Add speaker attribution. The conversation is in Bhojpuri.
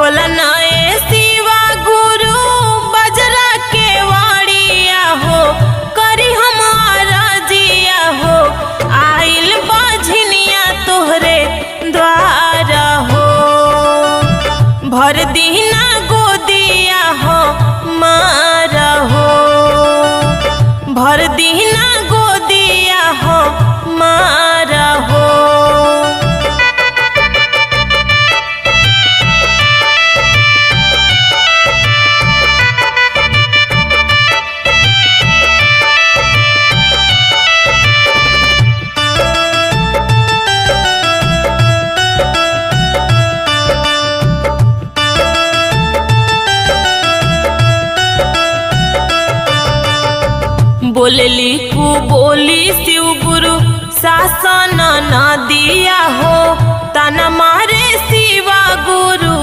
Speaker 1: खोला नए शिवा गुरु बजरा के वाड़िया हो, करी हमारा जिया हो, आइल बाझनिया तोहरे द्वारा हो। भर दीना गोदिया हो मारा हो, भर दीना गोदिया हो मारा हो। बोलली कु बोली शिव गुरु शासन न दिया हो, तना मारे शिवा गुरु